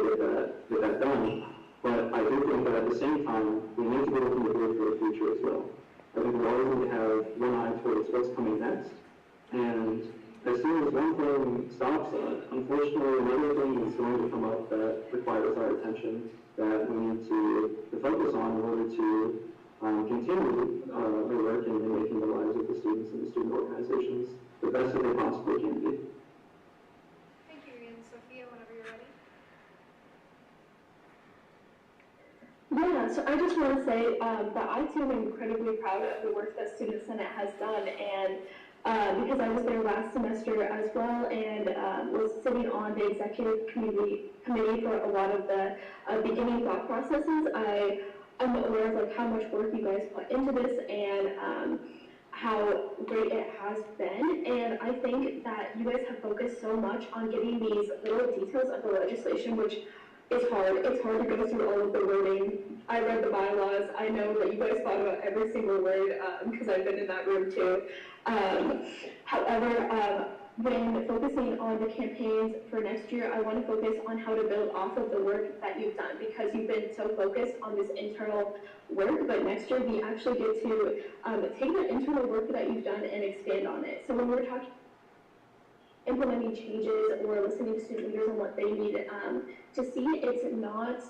get that done. But I do think that at the same time, we need to be looking forward for the future as well. I think we always need to have one eye towards what's coming next. And as soon as one thing stops, unfortunately, another thing is going to come up that requires our attention, that we need to focus on in order to continue the work in making the lives of the students and the student organizations the best that they possibly can be. Thank you, Ian. Sophia, whenever you're ready. Yeah, so I just want to say that I too am incredibly proud of the work that Student Senate has done, and because I was there last semester as well, and was sitting on the executive committee for a lot of the beginning thought processes, I'm aware of like how much work you guys put into this and how great it has been. And I think that you guys have focused so much on getting these little details of the legislation, which is hard. It's hard to go through all of the wording. I read the bylaws. I know that you guys thought about every single word because I've been in that room too. However, when focusing on the campaigns for next year, I want to focus on how to build off of the work that you've done, because you've been so focused on this internal work, but next year we actually get to take that internal work that you've done and expand on it. So when we're talking implementing changes or listening to student leaders on what they need to see, it's not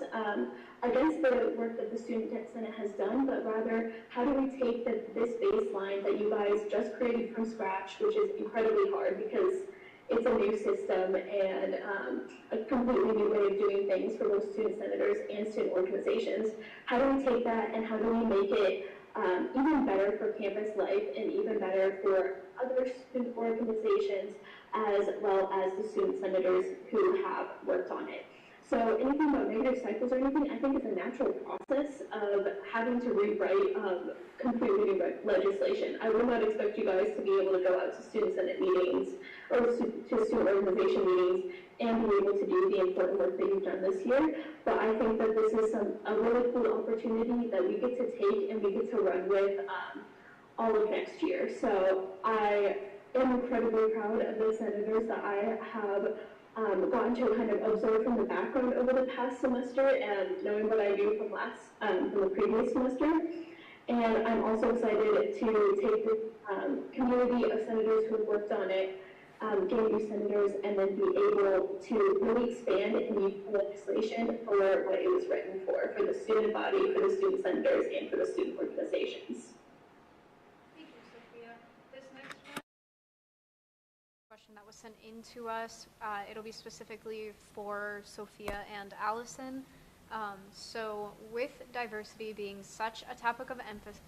against the work that the Student Senate has done, but rather how do we take this baseline that you guys just created from scratch, which is incredibly hard because it's a new system and a completely new way of doing things for both student senators and student organizations. How do we take that and how do we make it even better for campus life and even better for other student organizations as well as the student senators who have worked on it? So anything about negative cycles or anything, I think it's a natural process of having to rewrite completely new legislation. I would not expect you guys to be able to go out to student senate meetings or to student organization meetings and be able to do the important work that you've done this year. But I think that this is a really cool opportunity that we get to take and we get to run with all of next year. So I am incredibly proud of the senators that I have gotten to kind of observe from the background over the past semester and knowing what I knew from the previous semester. And I'm also excited to take the community of senators who have worked on it, gain new senators, and then be able to really expand and use the legislation for what it was written for the student body, for the student senators, and for the student organizations. Thank you, Sophia. This next question that was sent in to us, it'll be specifically for Sophia and Allison. So with diversity being such a topic of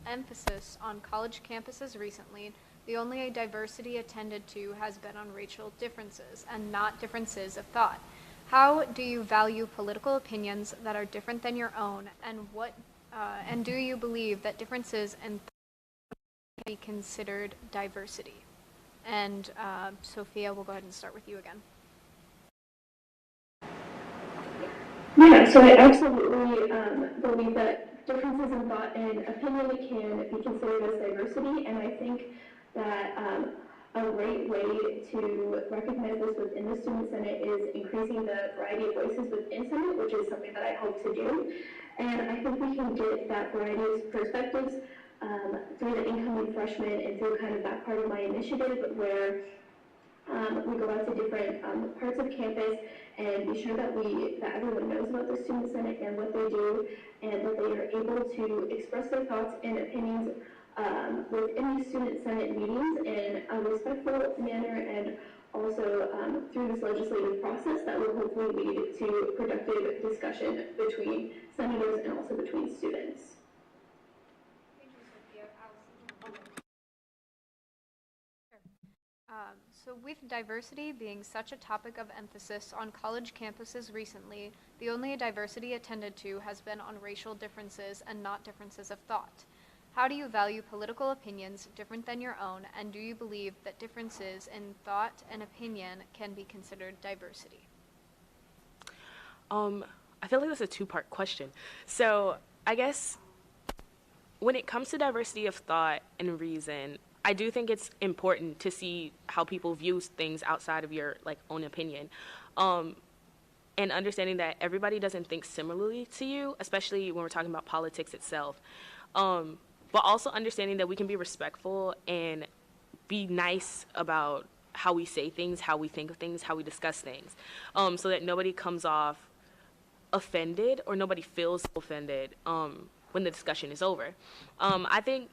emphasis on college campuses recently, the only diversity attended to has been on racial differences and not differences of thought. How do you value political opinions that are different than your own, and do you believe that differences in thought can be considered diversity? And Sophia, we'll go ahead and start with you again. Yeah, so I absolutely believe that differences in thought and opinion can be considered as diversity, and I think that a great way to recognize this within the Student Senate is increasing the variety of voices within Senate, which is something that I hope to do. And I think we can get that variety of perspectives through the incoming freshmen and through kind of that part of my initiative where we go out to different parts of campus and be sure that everyone knows about the Student Senate and what they do, and that they are able to express their thoughts and opinions within the Student Senate meetings in a respectful manner, and also through this legislative process that will hopefully lead to productive discussion between senators and also between students. So with diversity being such a topic of emphasis on college campuses recently, the only diversity attended to has been on racial differences and not differences of thought. How do you value political opinions different than your own, and do you believe that differences in thought and opinion can be considered diversity? I feel like that's a two-part question. So I guess when it comes to diversity of thought and reason, I do think it's important to see how people view things outside of your own opinion, and understanding that everybody doesn't think similarly to you, especially when we're talking about politics itself. But also understanding that we can be respectful and be nice about how we say things, how we think of things, how we discuss things, so that nobody comes off offended or nobody feels offended when the discussion is over. I think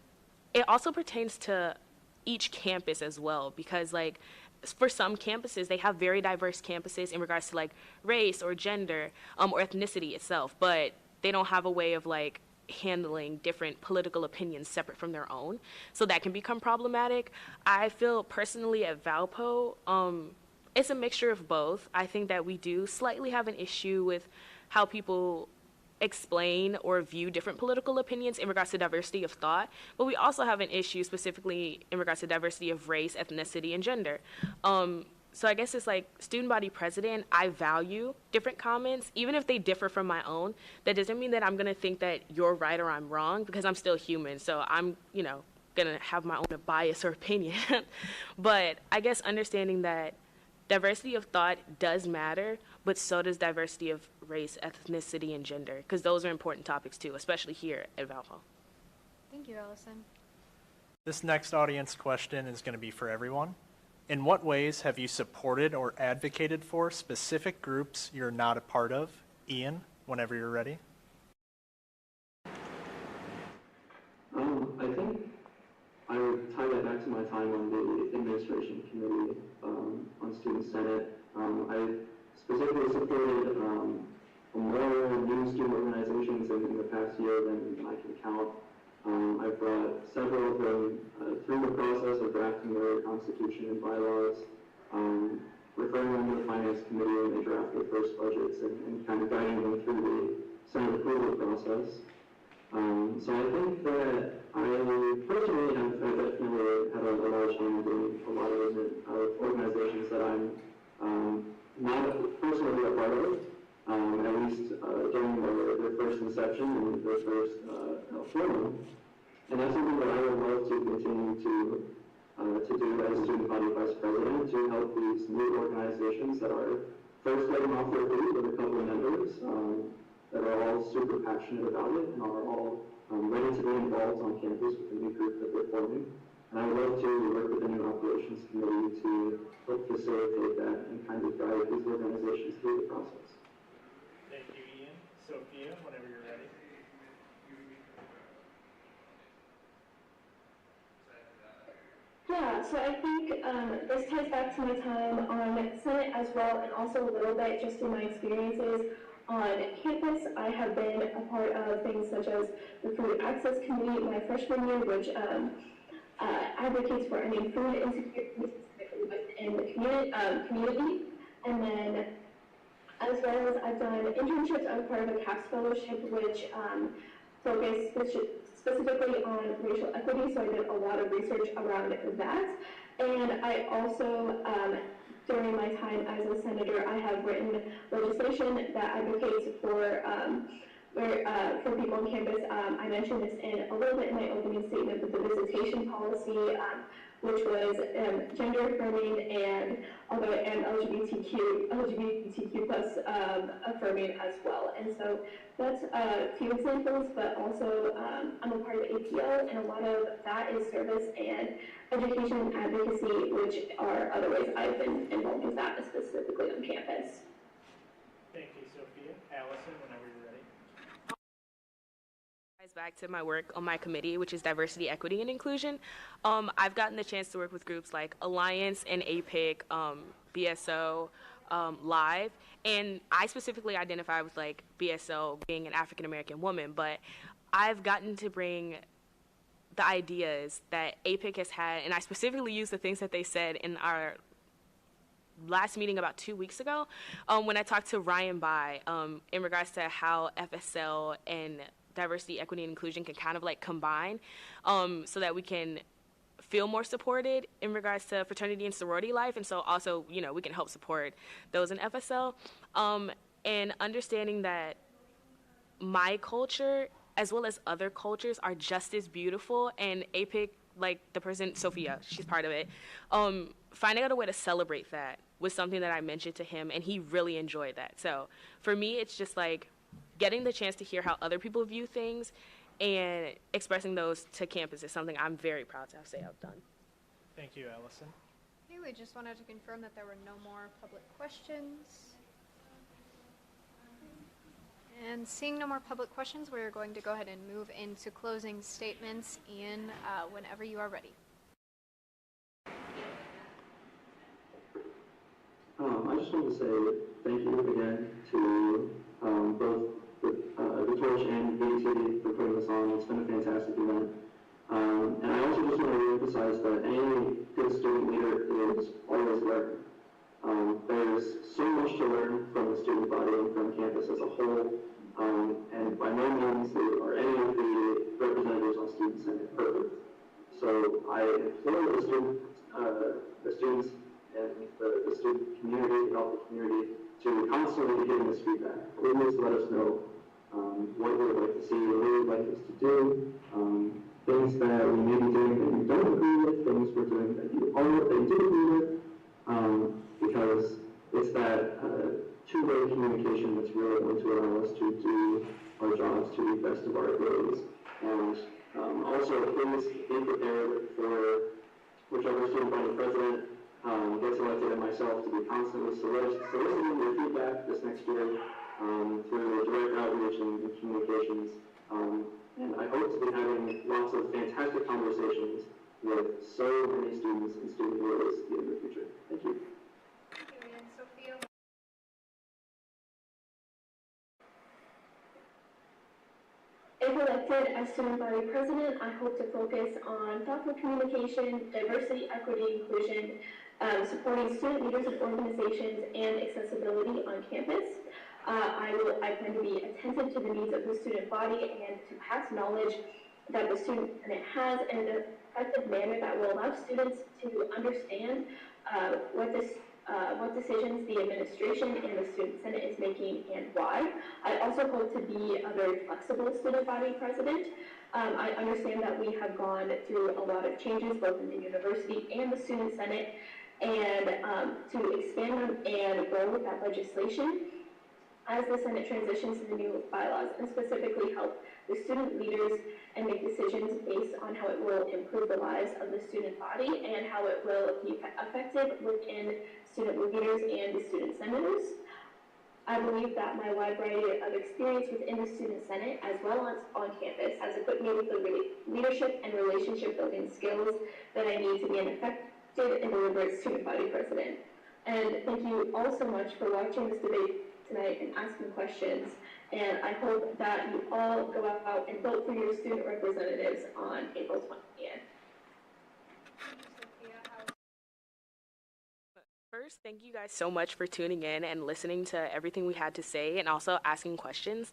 it also pertains to each campus as well, because for some campuses, they have very diverse campuses in regards to race or gender or ethnicity itself, but they don't have a way of handling different political opinions separate from their own. So that can become problematic. I feel personally at Valpo, it's a mixture of both. I think that we do slightly have an issue with how people explain or view different political opinions in regards to diversity of thought, but we also have an issue specifically in regards to diversity of race, ethnicity, and gender. So I guess it's student body president, I value different comments, even if they differ from my own. That doesn't mean that I'm gonna think that you're right or I'm wrong, because I'm still human, so I'm, gonna have my own bias or opinion. But I guess understanding that diversity of thought does matter, but so does diversity of race, ethnicity, and gender, because those are important topics too, especially here at Valpo. Thank you, Allison. This next audience question is going to be for everyone. In what ways have you supported or advocated for specific groups you're not a part of? Ian, whenever you're ready. I think I would tie that back to my time on the administration committee on Student Senate. I specifically supported more new student organizations in the past year than I can count. I've brought several of them through the process of drafting their constitution and bylaws, referring them to the finance committee when they draft their first budgets, and kind of guiding them through the Senate approval process. So I think that I personally have definitely had a large hand in a lot of organizations that I'm not personally a part of, at least during their first inception and their first forum. And that's something that I would love to continue to do as student body vice president, to help these new organizations that are first getting off their feet with a couple of members that are all super passionate about it and are all ready to be involved on campus with the new group that they're forming. And I would love to work with the new operations committee to help facilitate that and kind of guide these organizations through the process. Thank you, Ian. Sophia, whenever you're ready. Yeah, so I think this ties back to my time on Senate as well, and also a little bit just through my experiences on campus. I have been a part of things such as the Food Access Committee my freshman year, which advocates for ending food insecurity specifically within the community. And then, as well as I've done internships, I was part of a CAPS fellowship, which focused specifically on racial equity, so I did a lot of research around that. And I also, during my time as a senator, I have written legislation that advocates for people on campus. I mentioned this in a little bit in my opening statement, but the visitation policy, which was gender affirming and LGBTQ plus affirming as well. And so that's a few examples, but also I'm a part of APL, and a lot of that is service and education and advocacy, which are other ways I've been involved with that, specifically on campus. Thank you, Sophia. Allison, whenever you're ready. Back to my work on my committee, which is diversity, equity, and inclusion. I've gotten the chance to work with groups like Alliance and APIC, BSO, Live, and I specifically identify with BSO being an African American woman, but I've gotten to bring the ideas that APIC has had, and I specifically use the things that they said in our last meeting about 2 weeks ago, when I talked to Ryan Bai in regards to how FSL and diversity, equity, and inclusion can kind of like combine so that we can feel more supported in regards to fraternity and sorority life, and so also, you know, we can help support those in FSL, and understanding that my culture as well as other cultures are just as beautiful, and APIC, like the person, Sophia, she's part of it, finding out a way to celebrate that was something that I mentioned to him, and he really enjoyed that. So for me, it's just like getting the chance to hear how other people view things and expressing those to campus is something I'm very proud to say I've done. Thank you, Allison. Okay, we just wanted to confirm that there were no more public questions. And seeing no more public questions, we're going to go ahead and move into closing statements. Ian, whenever you are ready. I just want to say thank you again to both the Torch and BTV for putting this on. It's been a fantastic event. And I also just want to emphasize that any good student leader is always learning. There's so much to learn from the student body and from campus as a whole. And by no means are any of the representatives on Student Senate perfect. So I implore the students and the student community, the adult community, to constantly be giving us feedback. Please let us know what we would like to see, what we would like us to do, things that we may be doing that you don't agree with, things we're doing that you do agree with, because it's that two-way communication that's really going to allow us to do our jobs to the best of our abilities. And also, please be prepared for whichever student body president gets elected and myself to be constantly soliciting your feedback this next year through direct outreach and communications. And I hope to be having lots of fantastic conversations with so many students and student leaders in the future. Thank you. Thank you, Ian. Sophia. If elected as student body president, I hope to focus on thoughtful communication, diversity, equity, inclusion, supporting student leaders and organizations, and accessibility on campus. I plan to be attentive to the needs of the student body and to pass knowledge that the student senate has in an effective manner that will allow students to understand what decisions the administration and the student senate is making and why. I also hope to be a very flexible student body president. I understand that we have gone through a lot of changes both in the university and the student senate, and to expand and grow with that legislation as the Senate transitions to the new bylaws, and specifically help the student leaders and make decisions based on how it will improve the lives of the student body and how it will be effective within student leaders and the student senators. I believe that my wide variety of experience within the student senate as well as on campus has equipped me with the leadership and relationship building skills that I need to be an effective and deliberate student body president. And thank you all so much for watching this debate tonight and asking questions. And I hope that you all go out and vote for your student representatives on April 20th. First, thank you guys so much for tuning in and listening to everything we had to say and also asking questions.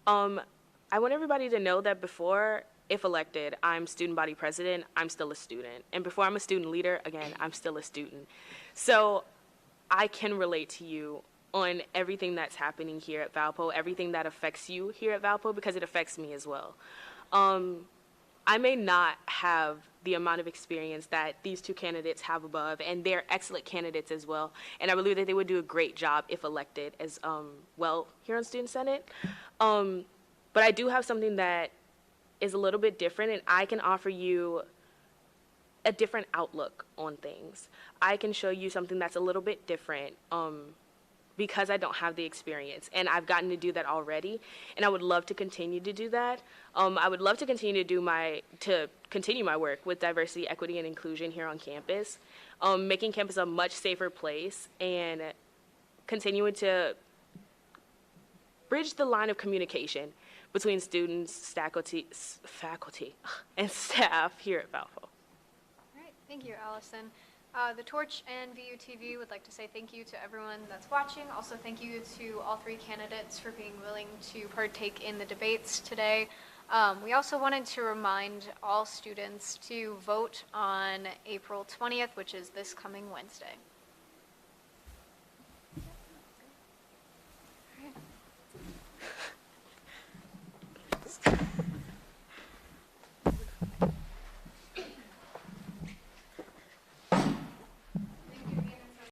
I want everybody to know that before, if elected, I'm student body president, I'm still a student. And before I'm a student leader, again, I'm still a student. So I can relate to you on everything that's happening here at Valpo, everything that affects you here at Valpo, because it affects me as well. I may not have the amount of experience that these two candidates have above, and they're excellent candidates as well. And I believe that they would do a great job if elected as well here on Student Senate. But I do have something that is a little bit different, and I can offer you a different outlook on things. I can show you something that's a little bit different because I don't have the experience, and I've gotten to do that already, and I would love to continue to do that. I would love to continue to continue my work with diversity, equity, and inclusion here on campus, making campus a much safer place, and continuing to bridge the line of communication between students, faculty, and staff here at Valpo. All right, thank you, Allison. The Torch and VUTV would like to say thank you to everyone that's watching. Also, thank you to all three candidates for being willing to partake in the debates today. We also wanted to remind all students to vote on April 20th, which is this coming Wednesday.